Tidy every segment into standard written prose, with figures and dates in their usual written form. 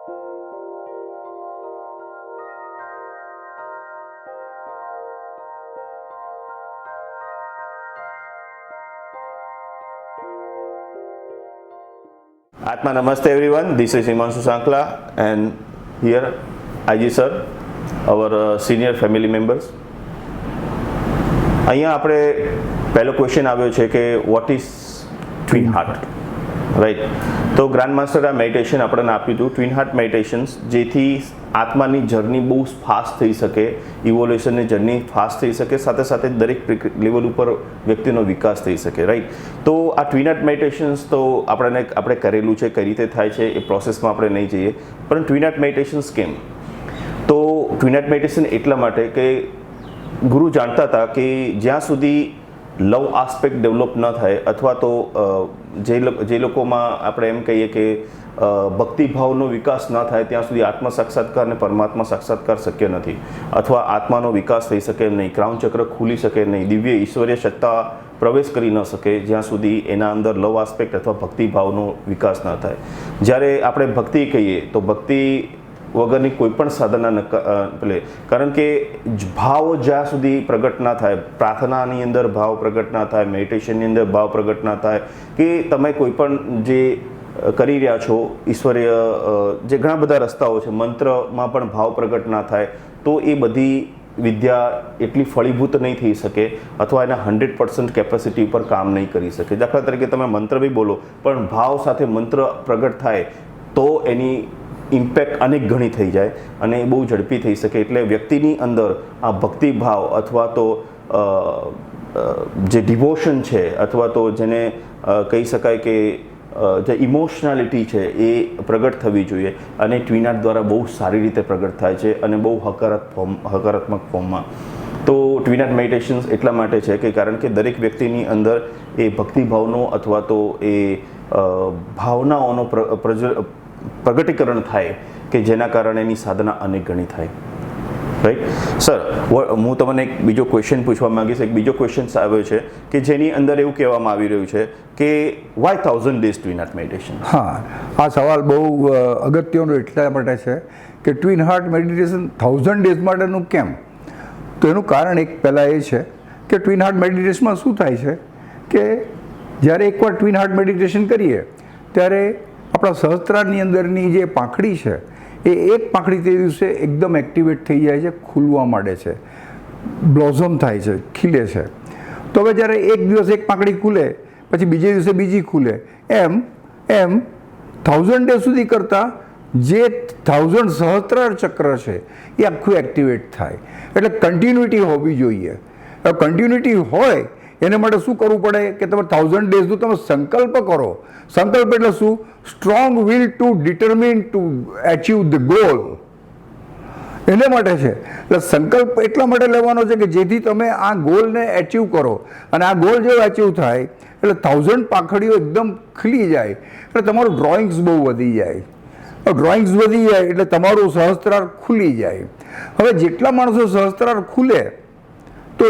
Atma Namaste everyone, this is Himanshu Sankla and here IG sir, our senior family members. અહીંયા આપણે પહેલો question આવ્યો છે કે what is twin heart, right? તો ગ્રાન્ડ માસ્ટર આ મેડિટેશન આપણને આપ્યું હતું, ટ્વિન હાર્ટ મેડિટેશન્સ, જેથી આત્માની જર્ની બહુ ફાસ્ટ થઈ શકે, ઇવોલ્યુશનની જર્ની ફાસ્ટ થઈ શકે, સાથે સાથે દરેક લેવલ ઉપર વ્યક્તિનો વિકાસ થઈ શકે, રાઈટ? તો આ ટ્વિન હાર્ટ મેડિટેશન્સ તો આપણે કરેલું છે, કઈ રીતે થાય છે એ પ્રોસેસમાં આપણે નહીં જઈએ, પણ ટ્વિન હાર્ટ મેડિટેશન્સ કેમ? તો ટ્વિન હાર્ટ મેડિટેશન એટલા માટે કે ગુરુ જાણતા હતા કે જ્યાં સુધી લવ આસ્પેક્ટ ડેવલપ ન થાય અથવા તો જે લોકોમાં આપણે એમ કહીએ કે ભક્તિભાવનો વિકાસ ન થાય ત્યાં સુધી આત્મ સાક્ષાત્કાર અને પરમાત્મા સાક્ષાત્કાર શક્ય નથી, અથવા આત્માનો વિકાસ થઈ શકે નહીં, ક્રાઉન ચક્ર ખુલી શકે નહીં, દિવ્ય ઈશ્વરીય સત્તા પ્રવેશ કરી ન શકે જ્યાં સુધી એના અંદર લવ આસ્પેક્ટ અથવા ભક્તિભાવનો વિકાસ ન થાય. જ્યારે આપણે ભક્તિ કહીએ તો ભક્તિ વગરની કોઈ પણ સાધના કારણ કે ભાવ જ્યાં સુધી પ્રગટ ના થાય, પ્રાર્થનાની અંદર ભાવ પ્રગટ ના થાય, મેડિટેશનની અંદર ભાવ પ્રગટ ના થાય, કે તમે કોઈ પણ જે કરી રહ્યા છો ઈશ્વરીય જે ઘણા બધા રસ્તાઓ છે, મંત્રમાં પણ ભાવ પ્રગટ ના થાય, તો એ બધી વિદ્યા એટલી ફળીભૂત નહીં થઈ શકે અથવા એના 100% કેપેસિટી ઉપર કામ નહીં કરી શકે. દાખલા તરીકે તમે મંત્ર બી બોલો પણ ભાવ સાથે મંત્ર પ્રગટ થાય તો એની ઇમ્પેક્ટ અનેક ઘણી થઈ જાય અને એ બહુ ઝડપી થઈ શકે. એટલે વ્યક્તિની અંદર આ ભક્તિભાવ અથવા તો જે ડિવોશન છે અથવા તો જેને કહી શકાય કે જે ઇમોશનાલિટી છે એ પ્રગટ થવી જોઈએ, અને ટ્વિન હાર્ટ દ્વારા બહુ સારી રીતે પ્રગટ થાય છે અને બહુ હકારાત્મક ફોર્મમાં. તો ટ્વિન હાર્ટ મેડિટેશન્સ એટલા માટે છે કે કારણ કે દરેક વ્યક્તિની અંદર એ ભક્તિભાવનો અથવા તો એ ભાવનાઓનો પ્રગટીકરણ થાય કે જેના કારણે એની સાધના અનેક ગણી થાય, રાઈટ? સર, હું તમને એક બીજો ક્વેશ્ચન પૂછવા માંગીશ. એક બીજો ક્વેશ્ચન આવ્યો છે કે જેની અંદર એવું કહેવામાં આવી રહ્યું છે કે why 1000 days twin heart meditation? હા, આ સવાલ બહુ અગત્યનો એટલા માટે છે કે ટ્વિન હાર્ટ મેડિટેશન 1000 ડેઝ માટેનું કેમ? તો એનું કારણ એક પહેલાં એ છે કે ટ્વિન હાર્ટ મેડિટેશનમાં શું થાય છે કે જ્યારે એકવાર ટ્વિન હાર્ટ મેડિટેશન કરીએ ત્યારે આપણા સહસ્ત્રારની અંદરની જે પાંખડી છે એ એક પાંખડી તે દિવસે એકદમ એક્ટિવેટ થઈ જાય છે, ખુલવા માંડે છે, બ્લોઝમ થાય છે, ખીલે છે. તો હવે જ્યારે એક દિવસ એક પાંખડી ખુલે પછી બીજે દિવસે બીજી ખુલે, એમ 1000 ડે સુધી કરતાં જે 1000 સહસ્ત્રાર ચક્ર છે એ આખું એક્ટિવેટ થાય. એટલે કન્ટિન્યુટી હોવી જોઈએ. હવે કન્ટિન્યુટી હોય એને માટે શું કરવું પડે કે તમે 1000 ડેઝનું તમે સંકલ્પ કરો. સંકલ્પ એટલે શું? Strong will two determine two achieve the goal. એને માટે છે. એટલે સંકલ્પ એટલા માટે લેવાનો છે કે જેથી તમે આ ગોલને એચીવ કરો, અને આ ગોલ જેવો એચીવ થાય એટલે 1000 પાંખડીઓ એકદમ ખીલી જાય એટલે તમારું ડ્રોઈંગ્સ બહુ વધી જાય. ડ્રોઈંગ્સ વધી જાય એટલે તમારું સહસ્ત્રાર ખુલી જાય. હવે જેટલા માણસો સહસ્ત્રાર ખુલે તો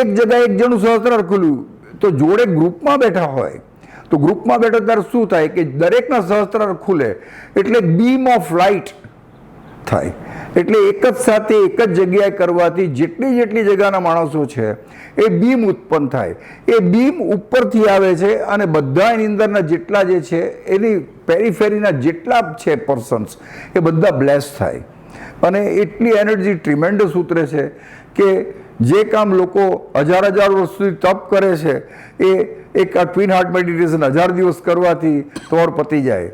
એક જગ્યાએ એક જણનું સહસ્ત્રાર ખુલ્યું તો જોડે ગ્રુપમાં બેઠા હોય તો ગ્રુપમાં બેઠા ત્યારે શું થાય કે દરેકના સહસ્ત્રાર ખુલે એટલે બીમ ઓફ લાઇટ થાય. એટલે એક જ સાથે એક જ જગ્યાએ કરવાથી જેટલી જગ્યાના માણસો છે એ બીમ ઉત્પન્ન થાય. એ બીમ ઉપરથી આવે છે અને બધા એની અંદરના જેટલા જે છે એની પેરીફેરીના જેટલા છે પર્સન્સ એ બધા બ્લેસ થાય, અને એટલી એનર્જી ટ્રીમેન્ડસ ઉતરે છે કે જે કામ લોકો હજાર વર્ષ સુધી તપ કરે છે એ એક આ ટ્વિન હાર્ટ મેડિટેશન 1000 દિવસ કરવાથી તમારું પતી જાય.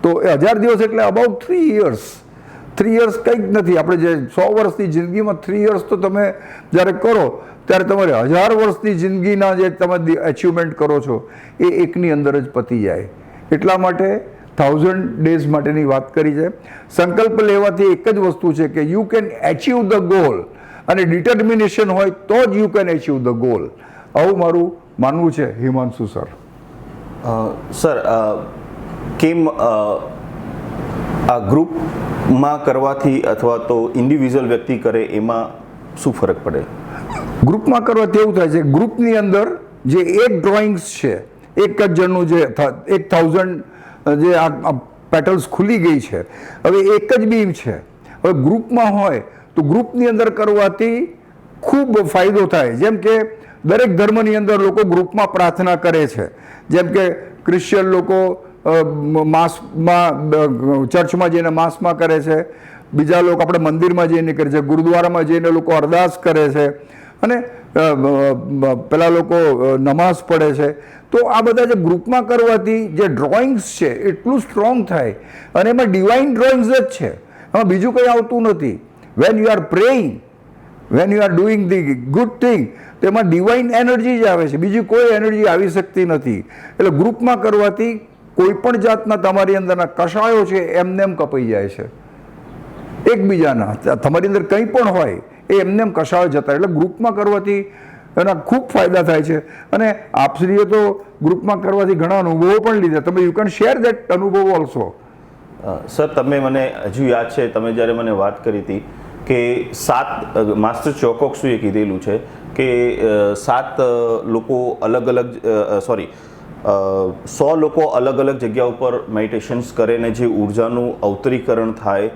તો એ 1000 દિવસ એટલે અબાઉટ 3 years. 3 years કંઈક નથી. આપણે જે 100 વર્ષની જિંદગીમાં 3 years તો તમે જ્યારે કરો ત્યારે તમારે 1000 વર્ષની જિંદગીના જે તમે અચીવમેન્ટ કરો છો એ એકની અંદર જ પતી જાય. એટલા માટે 1000 ડેઝ માટેની વાત કરી છે. સંકલ્પ લેવાથી એક જ વસ્તુ છે કે you can achieve the goal, અને ડિટર્મિનેશન હોય તો જ you can achieve the goal. આવું મારું માનવું છે હિમાંશુ સર. સર, કેમ આ ગ્રુપમાં કરવાથી અથવા તો ઇન્ડિવિજ્યુઅલ વ્યક્તિ કરે એમાં શું ફરક પડે? ગ્રુપમાં કરવાથી એવું થાય છે, ગ્રુપની અંદર જે એક ડ્રોઈંગ્સ છે એક જ જણનું જે 1000 જે આ પેટલ્સ ખુલી ગઈ છે. હવે એક જ બીમ છે. હવે ગ્રુપમાં હોય તો ગ્રુપની અંદર કરવાથી ખૂબ ફાયદો થાય. જેમ કે દરેક ધર્મની અંદર લોકો ગ્રુપમાં પ્રાર્થના કરે છે. જેમ કે ક્રિશ્ચિયન લોકો માસમાં ચર્ચમાં જઈને માસમાં કરે છે, બીજા લોકો આપણે મંદિરમાં જઈને કરે છે, ગુરુદ્વારામાં જઈને લોકો અરદાસ કરે છે, અને પેલા લોકો નમાઝ પડે છે. તો આ બધા જે ગ્રુપમાં કરવાથી જે ડ્રોઈંગ્સ છે એટલું સ્ટ્રોંગ થાય, અને એમાં ડિવાઇન ડ્રોઈંગ્સ જ છે, એમાં બીજું કંઈ આવતું નથી. When you are praying, when you are doing the good thing, તેમાં ડિવાઇન એનર્જી જ આવે છે, બીજી કોઈ એનર્જી આવી શકતી નથી. એટલે ગ્રુપમાં કરવાથી કોઈ પણ જાતના તમારી અંદરના કષાયો છે એમને એમ કપાઈ જાય છે. એકબીજાના તમારી અંદર કંઈ પણ હોય એ એમને એમ કષાયો જતા. એટલે ગ્રુપમાં કરવાથી એના ખૂબ ફાયદા થાય છે. અને આપશ્રીએ તો ગ્રુપમાં કરવાથી ઘણા અનુભવો પણ લીધા. તમે યુ કેન શેર દેટ અનુભવ ઓલ્સો. સર, તમે મને હજુ યાદ છે તમે જ્યારે મને વાત કરી હતી કે 7 માસ્ટર ચોકોક્સુએ કીધેલું છે કે 7 લોકો અલગ અલગ 100 લોકો અલગ અલગ જગ્યા ઉપર મેડિટેશન્સ કરે ને જે ઉર્જાનું અવતરીકરણ થાય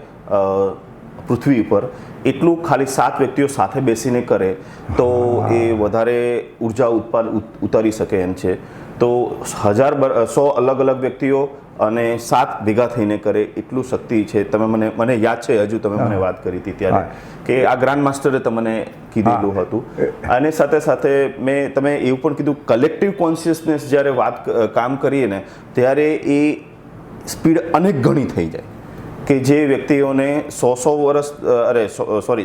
પૃથ્વી ઉપર, એટલું ખાલી 7 વ્યક્તિઓ સાથે બેસીને કરે તો એ વધારે ઉર્જા ઉતારી શકે એમ છે. તો 100 અલગ અલગ વ્યક્તિઓ અને 7 ભેગા થઈને કરે એટલું શક્તિ છે. તમે મને યાદ છે હજુ તમે મને વાત કરી હતી ત્યારે કે આ ગ્રાન્ડ માસ્ટરે તમને કીધેલું હતું. અને સાથે સાથે તમે એવું પણ કીધું કલેક્ટિવ કોન્શિયસનેસ જ્યારે કામ કરીએ ને ત્યારે એ સ્પીડ અનેક ગણી થઈ જાય કે જે વ્યક્તિઓને 100 વર્ષ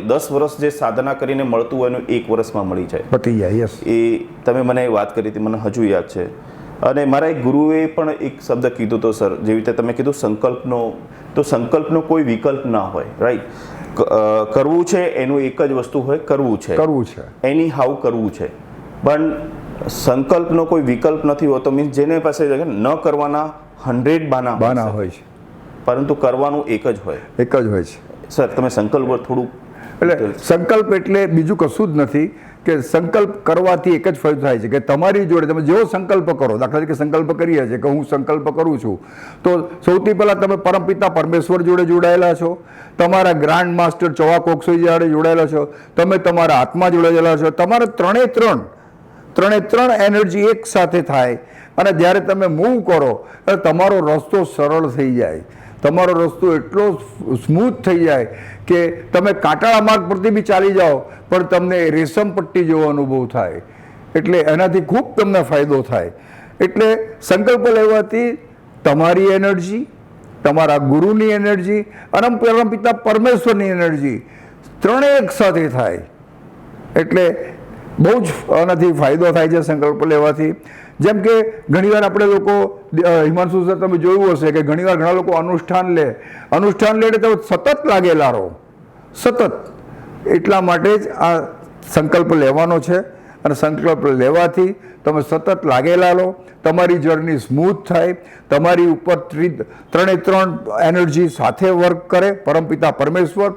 10 વર્ષ જે સાધના કરીને મળતું હોય એનું 1 વર્ષમાં મળી જાય, પતી જાય. યસ, એ તમે મને વાત કરી હતી, મને હજુ યાદ છે. અને મારા એક ગુરુએ પણ એક શબ્દ કીધું હતો સર, જેવી રીતે તમે કીધું સંકલ્પનો, તો સંકલ્પનો કોઈ વિકલ્પ ના હોય, રાઈટ. કરવું છે એનું એક જ વસ્તુ હોય, કરવું છે, એની હાઉ કરવું છે. પણ સંકલ્પનો કોઈ વિકલ્પ નથી હોતો. મીન્સ જેને પાસે ન કરવાના 100 બાના હોય છે, પરંતુ કરવાનું એક જ હોય છે. સર, તમે સંકલ્પ પર થોડું. એટલે સંકલ્પ એટલે બીજું કશું જ નથી કે સંકલ્પ કરવાથી એક જ ફાયદો થાય છે કે તમારી જોડે તમે જેવો સંકલ્પ કરો, દાખલા તરીકે સંકલ્પ કરીએ છીએ કે હું સંકલ્પ કરું છું, તો સૌથી પહેલાં તમે પરમપિતા પરમેશ્વર જોડે જોડાયેલા છો, તમારા ગ્રાન્ડ માસ્ટર ચોવાકોક્સોઈ જોડે જોડાયેલા છો, તમે તમારા આત્મા જોડાયેલા છો. તમારે ત્રણે એનર્જી એક સાથે થાય, અને જ્યારે તમે મૂવ કરો ત્યારે તમારો રસ્તો સરળ થઈ જાય. તમારો રસ્તો એટલો સ્મૂથ થઈ જાય કે તમે કાંટાળા માર્ગ પરથી બી ચાલી જાઓ પણ તમને રેશમ પટ્ટી જેવો અનુભવ થાય. એટલે એનાથી ખૂબ તમને ફાયદો થાય. એટલે સંકલ્પ લેવાથી તમારી એનર્જી, તમારા ગુરુની એનર્જી અને પરમપિતા પરમેશ્વરની એનર્જી ત્રણેય એક સાથે થાય. એટલે બહુ જ આનાથી ફાયદો થાય છે સંકલ્પ લેવાથી. જેમ કે ઘણીવાર આપણે લોકો, હિમાંશુ સર તમે જોયું હશે કે ઘણીવાર ઘણા લોકો અનુષ્ઠાન લે એટલે તમે સતત લાગેલા રહો, સતત. એટલા માટે જ આ સંકલ્પ લેવાનો છે. અને સંકલ્પ લેવાથી તમે સતત લાગેલા રહો, તમારી જર્ની સ્મૂથ થાય, તમારી ઉપર 3 એનર્જી સાથે વર્ક કરે, પરમપિતા પરમેશ્વર,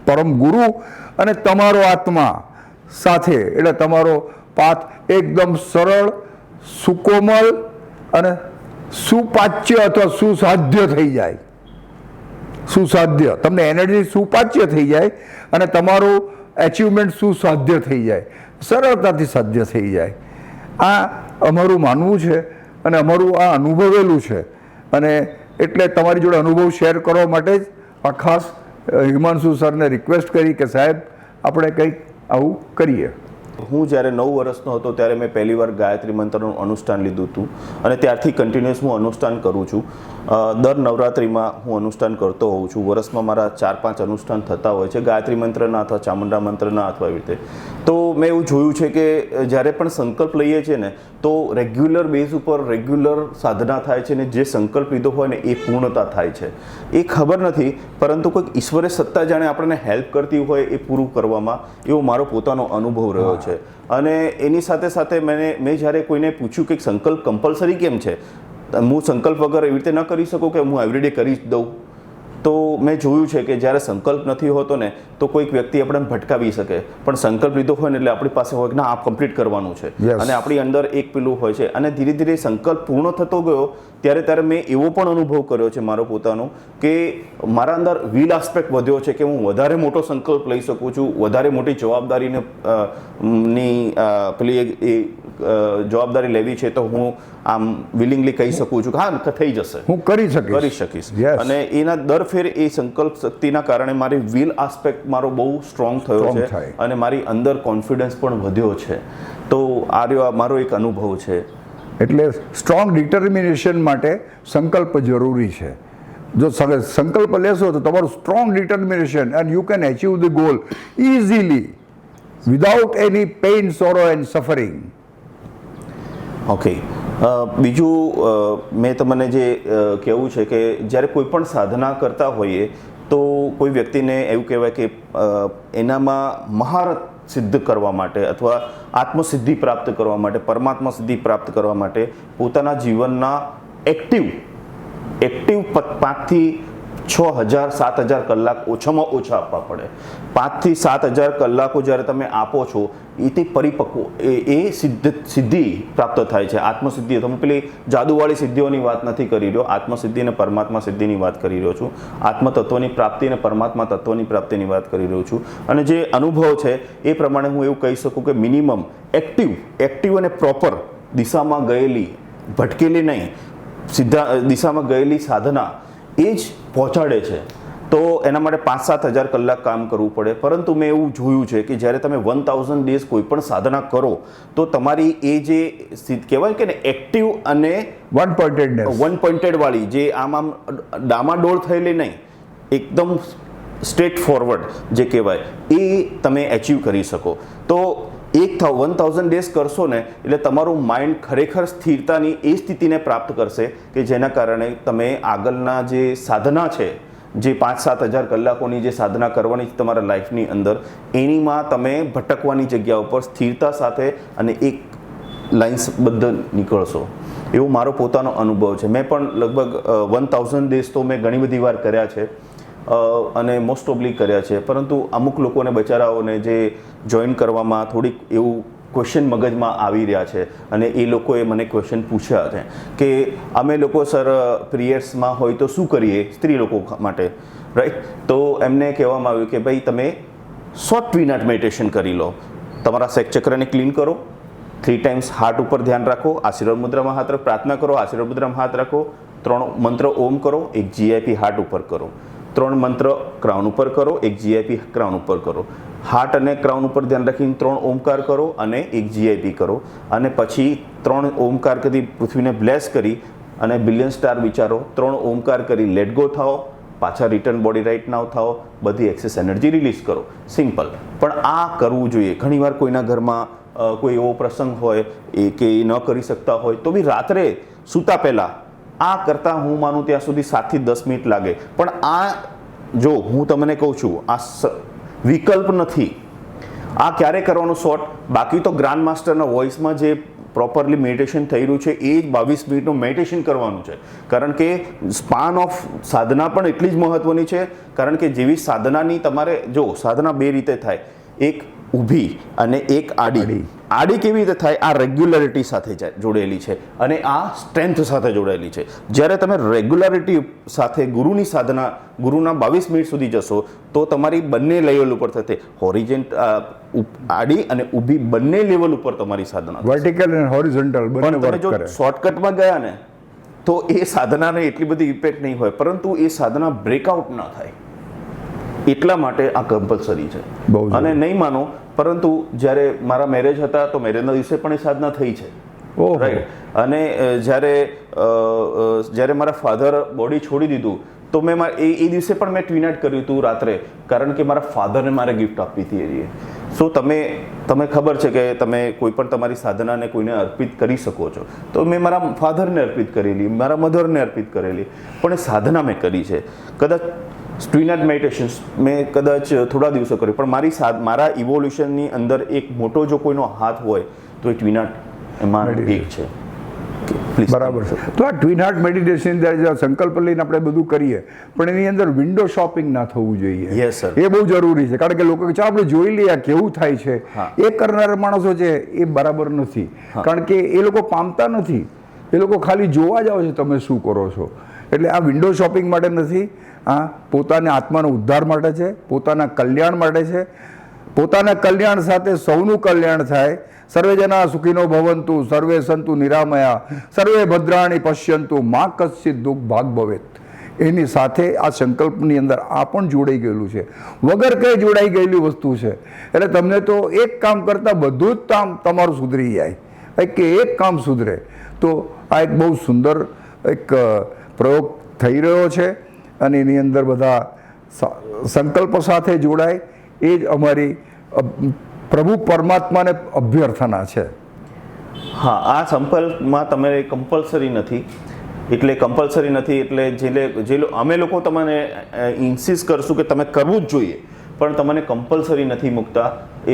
પરમ ગુરુ અને તમારો આત્મા સાથે. એટલે તમારો પાથ એકદમ સરળ, સુકોમલ અને સુપાચ્ય અથવા સુસાધ્ય થઈ જાય. સુસાધ્ય, તમને એનર્જી સુપાચ્ય થઈ જાય અને તમારું એચિવમેન્ટ સુસાધ્ય થઈ જાય, સરળતાથી સાધ્ય થઈ જાય. આ અમારું માનવું છે અને અમારું આ અનુભવેલું છે. અને એટલે તમારી જોડે અનુભવ શેર કરવા માટે જ આ ખાસ હિમાંશુ સરને રિક્વેસ્ટ કરી કે સાહેબ આપણે કંઈક આવું કરીએ. હું જ્યારે 9 વર્ષનો હતો ત્યારે મેં પહેલીવાર ગાયત્રી મંત્રનું અનુષ્ઠાન લીધું હતું અને ત્યારથી કન્ટિન્યુઅસ હું અનુષ્ઠાન કરું છું. દર નવરાત્રિમાં હું અનુષ્ઠાન કરતો હોઉં છું. વર્ષમાં મારા 4-5 અનુષ્ઠાન થતા હોય છે, ગાયત્રી મંત્રના અથવા ચામુંડા મંત્રના અથવા એવી રીતે. તો મેં એવું જોયું છે કે જ્યારે પણ સંકલ્પ લઈએ છીએ ને તો રેગ્યુલર બેઝ ઉપર રેગ્યુલર સાધના થાય છે ને જે સંકલ્પ લીધો હોય ને એ પૂર્ણતા થાય છે. એ ખબર નથી, પરંતુ કોઈક ઈશ્વરે સત્તા જાણે આપણને હેલ્પ કરતી હોય એ પૂરું કરવામાં, એવો મારો પોતાનો અનુભવ રહ્યો છે. અને એની સાથે સાથે મેં જ્યારે કોઈને પૂછ્યું કે સંકલ્પ કમ્પલસરી કેમ છે, હું સંકલ્પ વગર એવી રીતે ન કરી શકું કે હું એવરીડે કરી જ દઉં, તો મેં જોયું છે કે જ્યારે સંકલ્પ નથી હોતો ને તો કોઈક વ્યક્તિ આપણને ભટકાવી શકે, પણ સંકલ્પ લીધો હોય ને એટલે આપણી પાસે હોય કે ના આ કમ્પ્લીટ કરવાનું છે અને આપણી અંદર એક પેલું હોય છે. અને ધીરે ધીરે સંકલ્પ પૂર્ણ થતો ગયો ત્યારે મેં એવો પણ અનુભવ કર્યો છે મારો પોતાનો કે મારા અંદર વિલ આસ્પેક્ટ વધ્યો છે કે હું વધારે મોટો સંકલ્પ લઈ શકું છું, વધારે મોટી જવાબદારીને પેલી જવાબદારી લેવી છે તો હું આમ વિલિંગલી કહી શકું છું કે હા થઈ જશે, હું કરી શકીશ. Yes. અને એના દર ફેર એ સંકલ્પ શક્તિના કારણે મારી વિલ આસ્પેક્ટ મારો બહુ સ્ટ્રોંગ થયો છે અને મારી અંદર કોન્ફિડન્સ પણ વધ્યો છે. તો આ રહ્યો મારો એક અનુભવ છે. એટલે સ્ટ્રોંગ ડિટર્મિનેશન માટે સંકલ્પ જરૂરી છે. જો સંકલ્પ લેશો તો તમારું strong determination and you can achieve the goal easily without any pain, sorrow and suffering. Okay, બીજું મેં તમને જે કહેવું છે કે જ્યારે કોઈ પણ સાધના કરતા હોઈએ તો કોઈ વ્યક્તિને એવું કહેવાય કે એનામાં મહારત સિદ્ધ કરવા માટે અથવા આત્મસિદ્ધિ પ્રાપ્ત કરવા માટે, પરમાત્મા સિદ્ધિ પ્રાપ્ત કરવા માટે પોતાના જીવનના એક્ટિવ 5થી 6,000 7,000 કલાક ઓછામાં ઓછા આપવા પડે. 5થી 7,000 કલાકો જ્યારે તમે આપો છો એથી પરિપક્વ એ સિદ્ધિ પ્રાપ્ત થાય છે. આત્મસિદ્ધિ, તમે પેલી જાદુવાળી સિદ્ધિઓની વાત નથી કરી રહ્યો, આત્મસિદ્ધિ અને પરમાત્મા સિદ્ધિની વાત કરી રહ્યો છું. આત્મતત્વની પ્રાપ્તિ અને પરમાત્મા તત્વની પ્રાપ્તિની વાત કરી રહ્યો છું. અને જે અનુભવ છે એ પ્રમાણે હું એવું કહી શકું કે મિનિમમ એક્ટિવ અને પ્રોપર દિશામાં ગયેલી, ભટકેલી નહીં, સીધા દિશામાં ગયેલી સાધના એ જ પહોંચાડે છે. તો એના માટે 5-7 હજાર કલાક કામ કરવું પડે. પરંતુ મેં એવું જોયું છે કે જ્યારે તમે 1000 ડેઝ કોઈ પણ સાધના કરો તો તમારી એ જે કહેવાય કે ને એક્ટિવ અને વન પોઇન્ટેડ વાળી જે આમ ડામાડોળ થયેલી નહીં, એકદમ સ્ટ્રેટ ફોરવર્ડ જે કહેવાય એ તમે એચીવ કરી શકો. તો 1000 ડેઝ કરશો ને એટલે તમારું માઇન્ડ ખરેખર સ્થિરતાની એ સ્થિતિને પ્રાપ્ત કરશે કે જેના કારણે તમે આગળના જે સાધના છે, જે 5-7 હજાર કલાકોની જે સાધના કરવાની છે તમારા લાઈફની અંદર, એનીમાં તમે ભટકવાની જગ્યા ઉપર સ્થિરતા સાથે અને એક લાઇન્સબદ્ધ નીકળશો. એવો મારો પોતાનો અનુભવ છે. મેં પણ લગભગ 1000 ડેઝ તો મેં ઘણી બધી વાર કર્યા છે અને મોસ્ટ ઓફલી કર્યા છે. પરંતુ અમુક લોકોને બચારાઓને જે જોઈન કરવામાં થોડીક એવું ક્વેશ્ચન મગજમાં આવી રહ્યા છે અને એ લોકોએ મને ક્વેશ્ચન પૂછ્યા છે કે અમે લોકો સર પિરિયડ્સમાં હોય તો શું કરીએ સ્ત્રી લોકો માટે, રાઈટ? તો એમને કહેવામાં આવ્યું કે ભાઈ તમે શોર્ટ ટ્વિન-હાર્ટ મેડિટેશન કરી લો. તમારા સેક્સ ચક્રને ક્લીન કરો, 3 ટાઈમ્સ હાર્ટ ઉપર ધ્યાન રાખો, આશીર્વાદ મુદ્રામાં હાથ રાખો, પ્રાર્થના કરો, આશીર્વાદ મુદ્રામાં હાથ રાખો, 3 મંત્ર ઓમ કરો, 1 GIP હાર્ટ ઉપર કરો, 3 મંત્ર ક્રાઉન ઉપર કરો, 1 GIP ક્રાઉન ઉપર કરો, હાર્ટ અને ક્રાઉન ઉપર ધ્યાન રાખીને 3 ઓમકાર કરો અને 1 GIP કરો. અને પછી 3 ઓમકાર કરી પૃથ્વીને બ્લેસ કરી અને બિલિયન સ્ટાર વિચારો, 3 ઓમકાર કરી લેટ ગો થાઓ, પાછા રિટર્ન બોડી રાઇટ નાવ થાઓ, બધી એક્સેસ એનર્જી રિલીઝ કરો. સિમ્પલ. પણ આ કરવું જોઈએ. ઘણીવાર કોઈના ઘરમાં કોઈ એવો પ્રસંગ હોય એ કે એ ન કરી શકતા હોય તો બી રાત્રે સૂતા પહેલાં આ કરતાં હું માનું ત્યાં સુધી 7 થી 10 મિનિટ લાગે. પણ આ જો હું તમને કહું છું આ વિકલ્પ નથી. આ ક્યારે કરવાનું શોર્ટ? બાકી તો ગ્રાન્ડ માસ્ટરના વોઇસમાં જે પ્રોપરલી મેડિટેશન થઈ રહ્યું છે એ જ 22 મિનિટનું મેડિટેશન કરવાનું છે. કારણ કે સ્પાન ઓફ સાધના પણ એટલી જ મહત્વની છે. કારણ કે જેવી સાધનાની તમારે જો સાધના 2 રીતે થાય, એક ઊભી અને એક આડી. આડી કેવી રીતે થાય? આ રેગ્યુલરિટી સાથે જોડેલી છે અને આ સ્ટ્રેન્થ સાથે જોડાયેલી છે. જ્યારે તમે રેગ્યુલરિટી સાથે ગુરુની સાધના, ગુરુના 22 મિનિટ સુધી જશો તો તમારી બંને લેવલ ઉપર થશે. હોરિઝોન્ટ આડી અને ઊભી બંને લેવલ ઉપર તમારી સાધના, વર્ટિકલ અને હોરિઝોન્ટલ બંને વર્ક કરે. શોર્ટકટમાં ગયા ને તો એ સાધનાને એટલી બધી ઇફેક્ટ નહીં હોય, પરંતુ એ સાધના બ્રેકઆઉટ ના થાય એટલા માટે આ કમ્પલસરી છે. અને નહીં માનો, પરંતુ જ્યારે મારા મેરેજ હતા તો મેરેજના દિવસે પણ એ સાધના થઈ છે, રાઈટ? અને જ્યારે મારા ફાધર બોડી છોડી દીધું તો મેં એ દિવસે પણ મેં ટ્વિન-હાર્ટ કર્યું હતું રાત્રે, કારણ કે મારા ફાધરને મારે ગિફ્ટ આપવી હતી. સો તમે ખબર છે કે તમે કોઈ પણ તમારી સાધનાને કોઈને અર્પિત કરી શકો છો. તો મેં મારા ફાધરને અર્પિત કરેલી, મારા મધરને અર્પિત કરેલી, પણ એ સાધના મેં કરી છે. કદાચ ટ્વિન-હાર્ટ મેડિટેશન મેં કદાચ થોડા દિવસો કર્યું, પણ મારા ઇવોલ્યુશનની અંદર એક મોટો જો કોઈનો હાથ હોય તો એ ટ્વિન-હાર્ટ એમાં એક છે. બરાબર છે. તો આ ટ્વિન-હાર્ટ મેડિટેશન સંકલ્પ લઈને આપણે બધું કરીએ, પણ એની અંદર વિન્ડો શોપિંગ ના થવું જોઈએ. યસ સર, એ બહુ જરૂરી છે. કારણ કે લોકો ચાલો આપણે જોઈ લઈએ કેવું થાય છે, એ કરનારા માણસો છે એ બરાબર નથી. કારણ કે એ લોકો પામતા નથી. એ લોકો ખાલી જોવા જ આવે છે તમે શું કરો છો. એટલે આ વિન્ડો શોપિંગ માટે નથી, આ પોતાના આત્માનો ઉદ્ધાર માટે છે, પોતાના કલ્યાણ માટે છે. પોતાના કલ્યાણ સાથે સૌનું કલ્યાણ થાય. સર્વે જના સુખીનો ભવંતુ, સર્વે સંતુ નિરામયા, સર્વે ભદ્રાણી પશ્યંતુ, મા કશ્ચિત દુઃખ ભાગ ભવેત. એની સાથે આ સંકલ્પની અંદર આ પણ જોડાઈ ગયેલું છે, વગર કંઈ જોડાઈ ગયેલી વસ્તુ છે. એટલે તમને તો એક કામ કરતાં બધું જ કામ તમારું સુધરી જાય, કે એક કામ સુધરે. તો આ એક બહુ સુંદર એક પ્રયોગ થઈ રહ્યો છે અને એની અંદર બધા સંકલ્પ સાથે જોડાય. એ જ અમારી પ્રભુ પરમાત્માને અભ્યર્થના છે. હા, આ સંકલ્પમાં તમે કમ્પલસરી નથી, એટલે અમે લોકો તમને ઇન્સિસ્ટ કરશું કે તમે કરવું જ જોઈએ, પણ તમને કમ્પલસરી નથી મૂકતા. એ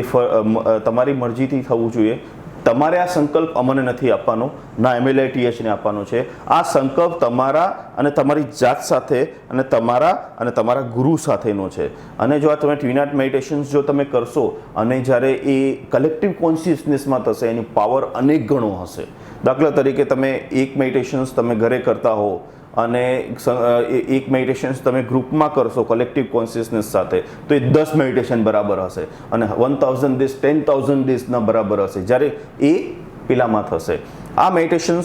તમારી મરજીથી થવું જોઈએ. તમારે આ સંકલ્પ અમને નથી આપવાનો, ના MLITHને આપવાનો છે. આ સંકલ્પ તમારા અને તમારી જાત સાથે અને તમારા ગુરુ સાથેનો છે. અને જો આ તમે ટ્વિન હાર્ટ મેડિટેશન્સ જો તમે કરશો અને જ્યારે એ કલેક્ટિવ કોન્શિયસનેસમાં થશે, એની પાવર અનેક ગણો હશે. દાખલા તરીકે તમે એક મેડિટેશન્સ તમે ઘરે કરતા હો અને એક મેડિટેશન્સ તમે ગ્રુપમાં કરશો કલેક્ટિવ કોન્શિયસનેસ સાથે, તો એ 10 મેડિટેશન બરાબર હશે અને 1000 ડેઝ 10,000 ડેઝના બરાબર હશે જ્યારે એ પેલામાં થશે. આ મેડિટેશન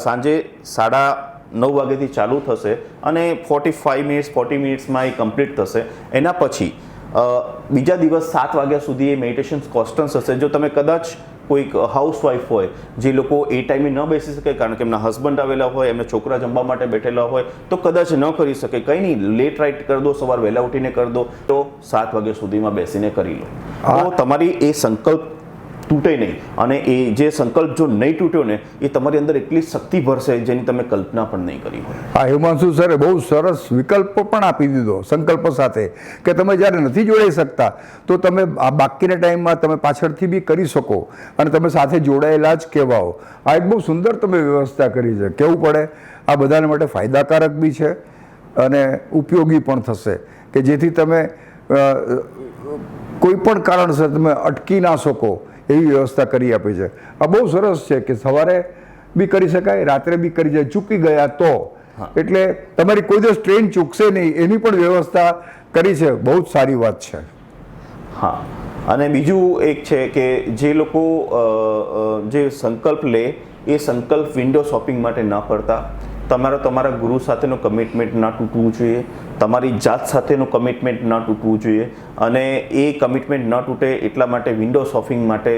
સાંજે 9:30 વાગ્યાથી ચાલુ થશે અને 40 મિનિટ્સમાં એ કમ્પ્લીટ થશે. એના પછી બીજા દિવસ 7 વાગ્યા સુધી એ મેડિટેશન્સ કોન્સ્ટન્ટ હશે. જો તમે કદાચ કોઈક હાઉસવાઈફ હોય જે લોકો એ ટાઈમે ન બેસી શકે કારણ કે એમના હસબન્ડ આવેલા હોય, એમના છોકરા જમવા માટે બેઠેલા હોય, તો કદાચ ન કરી શકે. કંઈ નહીં, લેટ રાઈટ કરી દો, સવાર વહેલા ઉઠીને કરી દો, તો 7 વાગ્યા સુધીમાં બેસીને કરી લો. તો તમારી એ સંકલ્પ તૂટે નહીં. અને એ જે સંકલ્પ જો નહીં તૂટ્યો ને, એ તમારી અંદર એટલી શક્તિ ભરશે જેની તમે કલ્પના પણ નહીં કરી હોય. હા, હિમાંશુ સરે બહુ સરસ વિકલ્પ પણ આપી દીધો સંકલ્પ સાથે, કે તમે જ્યારે નથી જોડાઈ શકતા તો તમે આ બાકીના ટાઈમમાં તમે પાછળથી બી કરી શકો અને તમે સાથે જોડાયેલા જ કહેવાઓ. આ એક બહુ સુંદર તમે વ્યવસ્થા કરી છે. કહેવું પડે આ બધાને માટે ફાયદાકારક બી છે અને ઉપયોગી પણ થશે, કે જેથી તમે કોઈ પણ કારણસર તમે અટકી ના શકો એવી વ્યવસ્થા કરી આપી છે. આ બહુ સરસ છે કે સવારે બી કરી શકાય, રાત્રે બી કરી જાય, ચૂકી ગયા તો. એટલે તમારી કોઈ દિવસ ટ્રેન ચૂકશે નહીં એની પણ વ્યવસ્થા કરી છે. બહુ જ સારી વાત છે. હા, અને બીજું એક છે કે જે લોકો જે સંકલ્પ લે એ સંકલ્પ વિન્ડો શોપિંગ માટે ન કરતા. તમારા ગુરુ સાથેનો કમિટમેન્ટ ના તૂટવું જોઈએ, તમારી જાત સાથેનું કમિટમેન્ટ ના તૂટવું જોઈએ. અને એ કમિટમેન્ટ ન તૂટે એટલા માટે વિન્ડો શોપિંગ માટે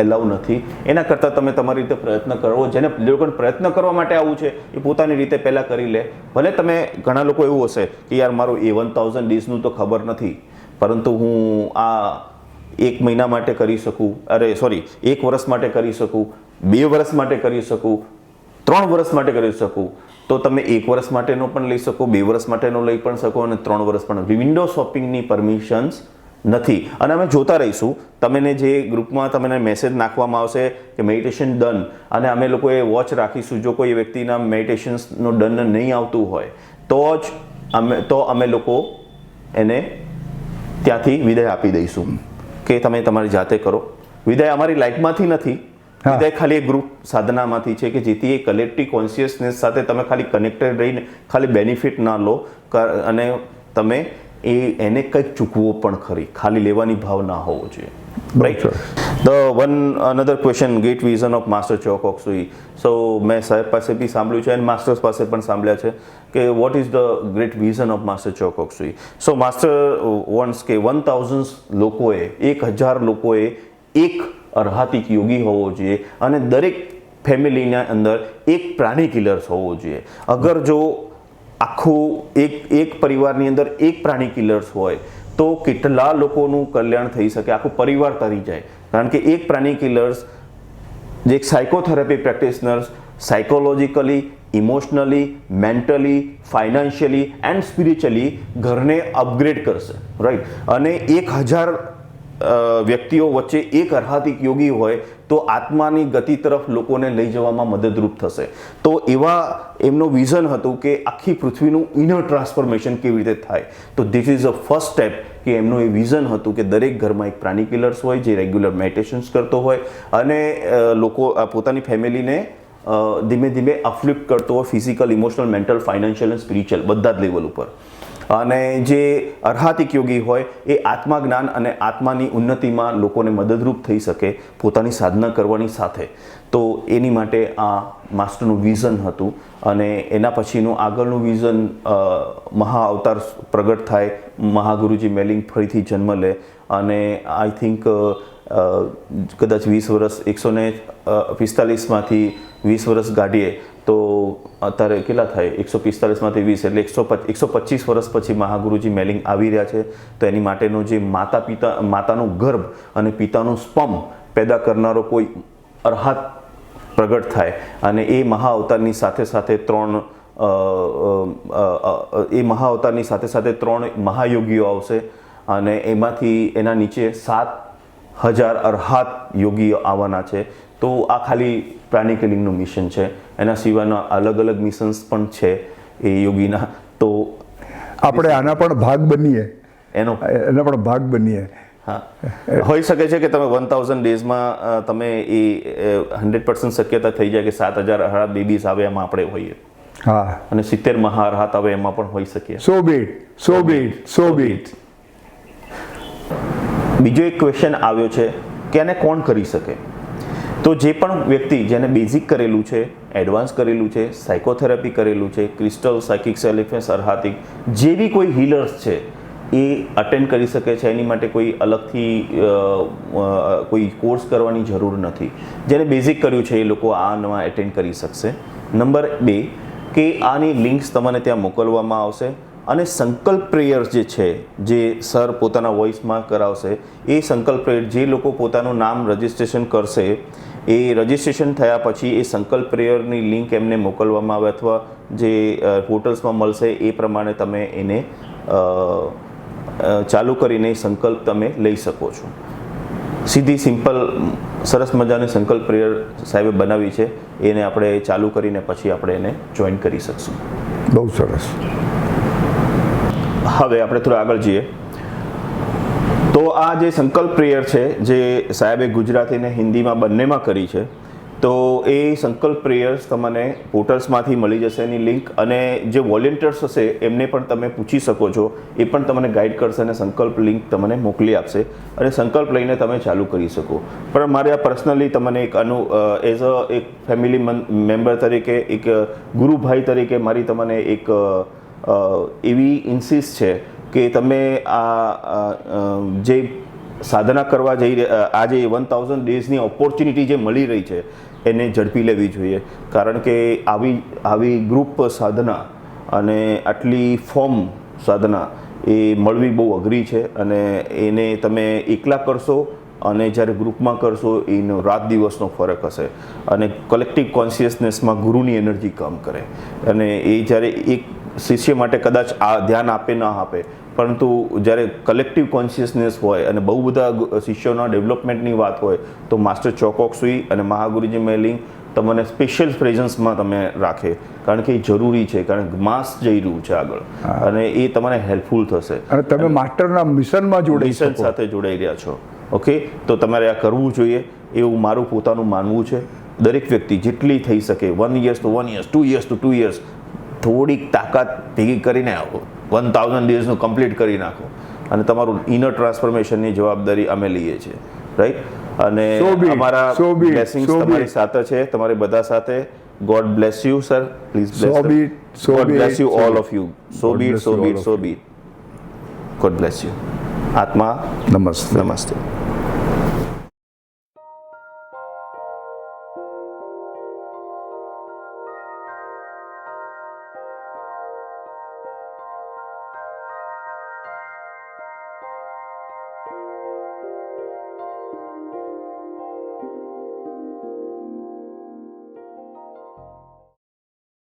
એલાઉ નથી. એના કરતાં તમે તમારી રીતે પ્રયત્ન કરો. જેને લોકોને પ્રયત્ન કરવા માટે આવું છે એ પોતાની રીતે પહેલાં કરી લે. ભલે તમે ઘણા લોકો એવું હશે કે યાર મારું એ 1000 ડેઝનું તો ખબર નથી, પરંતુ હું આ 1 મહિના માટે કરી શકું, 1 વર્ષ માટે કરી શકું, 2 વર્ષ માટે કરી શકું, 3 વર્ષ માટે કરી શકું. તો તમે 1 વર્ષ માટેનો પણ લઈ શકો, 2 વર્ષ માટેનો લઈ પણ શકો અને 3 વર્ષ પણ. વિન્ડો શોપિંગની પરમિશન્સ નથી. અને અમે જોતા રહીશું. તમને જે ગ્રુપમાં તમને મેસેજ નાખવામાં આવશે કે મેડિટેશન ડન, અને અમે લોકોએ વોચ રાખીશું. જો કોઈ વ્યક્તિના મેડિટેશન્સનો ડન નહીં આવતું હોય તો અમે લોકો એને ત્યાંથી વિદાય આપી દઈશું કે તમે તમારી જાતે કરો. વિદાય અમારી લાઈફમાંથી નથી, વિદાય ખાલી એક ગ્રુપ સાધનામાંથી છે કે જેથી એ કલેક્ટિવ કોન્શિયસનેસ સાથે તમે ખાલી કનેક્ટેડ રહીને ખાલી બેનિફિટ ના લો અને તમે એને કંઈક ચૂકવો પણ ખરી, ખાલી લેવાની ભાવ ના હોવો જોઈએ. Right? Another question, great vision of Master Choa Kok Sui. So મેં સાહેબ પાસે બી સાંભળ્યું છે અને માસ્ટર્સ પાસે પણ સાંભળ્યા છે કે what is the great vision of Master Choa Kok Sui. So master wants કે 1000 લોકોએ 1000 લોકોએ એક અર્હાતિક યોગી હોવો જોઈએ અને દરેક ફેમિલીના અંદર એક પ્રાણી કિલર્સ હોવો જોઈએ. અગર જો આખું એક પરિવારની અંદર એક પ્રાણી કિલર્સ હોય તો કેટલા લોકોનું કલ્યાણ થઈ શકે, આખું પરિવાર તરી જાય. કારણ કે એક પ્રાણી કિલર્સ જે એક psychotherapy practitioners psychologically, emotionally, mentally, financially and spiritually ઘરને અપગ્રેડ કરશે. રાઈટ. અને 1000 વ્યક્તિઓ વચ્ચે એક અર્હાતિક યોગી હોય તો આત્માની ગતિ તરફ લોકોને લઈ જવામાં મદદરૂપ થશે. તો એવા એમનું વિઝન હતું કે આખી પૃથ્વીનું ઇનર ટ્રાન્સફોર્મેશન કેવી રીતે થાય. તો this is a first step કે એમનું એ વિઝન હતું કે દરેક ઘરમાં એક પ્રાણી કિલર્સ હોય જે રેગ્યુલર મેડિટેશન્સ કરતો હોય અને લોકો પોતાની ફેમિલીને ધીમે ધીમે અપલિફ્ટ કરતો હોય ફિઝિકલ, ઇમોશનલ, મેન્ટલ, ફાઇનાન્શિયલ અને સ્પિરિચ્યુઅલ બધા જ લેવલ ઉપર. અને જે અર્હાતિક યોગી હોય એ આત્મા જ્ઞાન અને આત્માની ઉન્નતિમાં લોકોને મદદરૂપ થઈ શકે પોતાની સાધના કરવાની સાથે. તો એની માટે આ માસ્ટરનું વિઝન હતું અને એના પછીનું આગળનું વિઝન મહા અવતાર પ્રગટ થાય, મહાગુરુજી મેલિંગ ફરીથી જન્મ લે અને આઈ થિંક કદાચ 20 વર્ષ 145માંથી 20 વર્ષ ગાડીએ તો અત્યારે કેટલા થાય 145માંથી 20 એટલે 125 વર્ષ પછી મહાગુરુજી મેલિંગ આવી રહ્યા છે. તો એની માટેનો જે માતાનું ગર્ભ અને પિતાનું સ્પર્મ પેદા કરનારો કોઈ અર્હાત પ્રગટ થાય અને એ મહા અવતારની સાથે સાથે ત્રણ મહાયોગીઓ આવશે અને એમાંથી એના નીચે 7,000 અર્હાત યોગીઓ આવવાના છે. તો આ ખાલી પ્રાણી કિલિંગનું મિશન છે. એના સિવાયના અલગ અલગ મિશન્સ પણ છે એ યોગીના. તો આપણે આના પણ ભાગ બનીએ, એના પણ ભાગ બનીએ. હા, હોઈ શકે છે કે તમે 1000 ડેઝમાં તમે એ 100% શક્યતા થઈ જાય કે 7,000 અર્હાત બેબીઝ આવે એમાં આપણે હોઈએ. હા, અને 70 મહાઅર્હાત આવે એમાં પણ હોઈ શકીએ. સો બીટ. બીજો એક ક્વેશ્ચન આવ્યો છે કે આને કોણ કરી શકે? તો જે પણ વ્યક્તિ જેને બેઝિક કરેલું છે, એડવાન્સ કરેલું છે, સાયકોથેરાપી કરેલું છે, ક્રિસ્ટલ, સાયકિક, સેલિફેન્સ, અર્હાતિક, જે બી કોઈ હીલર્સ છે એ અટેન્ડ કરી શકે છે. એની માટે કોઈ અલગથી કોઈ કોર્સ કરવાની જરૂર નથી. જેને બેઝિક કર્યું છે એ લોકો આમાં એટેન્ડ કરી શકશે. નંબર 2 કે આની લિંક્સ તમને ત્યાં મોકલવામાં આવશે અને સંકલ્પ પ્રેયર જે છે જે સર પોતાના વોઇસમાં કરાવશે એ સંકલ્પ પ્રેયર જે લોકો પોતાનું નામ રજિસ્ટ્રેશન કરશે એ રજિસ્ટ્રેશન થયા પછી એ સંકલ્પ પ્રેયરની લિંક એમને મોકલવામાં આવે અથવા જે પોર્ટલ્સમાં મળશે એ પ્રમાણે તમે એને ચાલુ કરીને સંકલ્પ તમે લઈ શકો છો. સીધી સિમ્પલ સરસ મજાની સંકલ્પ પ્રેયર સાહેબે બનાવી છે, એને આપણે ચાલુ કરીને પછી આપણે એને જોઈન કરી શકશું. બહુ સરસ. હવે આપણે થોડા આગળ જઈએ. તો આ જે સંકલ્પ પ્રેયર છે જે સાહેબે ગુજરાતી અને હિન્દીમાં બંનેમાં કરી છે, તો એ સંકલ્પ પ્રેયર્સ તમને પોર્ટલ્સમાંથી મળી જશે એની લિંક. અને જે વોલેન્ટિયર્સ હશે એમને પણ તમે પૂછી શકો છો, એ પણ તમને ગાઈડ કરશે અને સંકલ્પ લિંક તમને મોકલી આપશે અને સંકલ્પ લઈને તમે ચાલુ કરી શકો. પણ મારે આ પર્સનલી તમને એક એઝ એક ફેમિલી મેમ્બર તરીકે, એક ગુરુભાઈ તરીકે મારી તમને એક એવી ઇન્સિસ્ટ છે કે તમે આ જે સાધના કરવા જઈ આ જે 1000 ડેઝની ઓપોર્ચ્યુનિટી જે મળી રહી છે એને ઝડપી લેવી જોઈએ. કારણ કે આવી ગ્રુપ સાધના અને આટલી ફોર્મ સાધના એ મળવી બહુ અઘરી છે અને એને તમે એકલા કરશો અને જ્યારે ગ્રુપમાં કરશો એનો રાત દિવસનો ફરક હશે. અને કલેક્ટિવ કોન્શિયસનેસમાં ગુરુની એનર્જી કામ કરે અને એ જ્યારે એક શિષ્ય માટે કદાચ આ ધ્યાન આપે ન આપે, પરંતુ જ્યારે કલેક્ટિવ કોન્શિયસનેસ હોય અને બહુ બધા શિષ્યોના ડેવલપમેન્ટની વાત હોય તો માસ્ટર ચોકોક્સુઈ અને મહાગુરુજી મેલિંગ તમને સ્પેશિયલ પ્રેઝન્સમાં તમે રાખે. કારણ કે એ જરૂરી છે, કારણ કે માસ જઈ રહ્યું છે આગળ અને એ તમને હેલ્પફુલ થશે. અને તમે માસ્ટરના મિશનમાં મિશન સાથે જોડાઈ રહ્યા છો. ઓકે, તો તમારે આ કરવું જોઈએ એવું મારું પોતાનું માનવું છે. દરેક વ્યક્તિ જેટલી થઈ શકે 1 years to 1 year, 2 years to 2 years થોડીક તાકાત ભેગી કરીને આવો, 1000 ડેઝનું કમ્પ્લીટ કરી નાખો અને તમારું ઇનર ટ્રાન્સફોર્મેશનની જવાબદારી અમે લઈએ છીએ. રાઈટ? અને અમારા બ્લેસિંગ્સ તમારી સાથે છે, તમારી બધા સાથે. God bless you sir, please bless. God bless you all of you. So bit. God bless you. આત્મા નમસ્તે. નમસ્તે.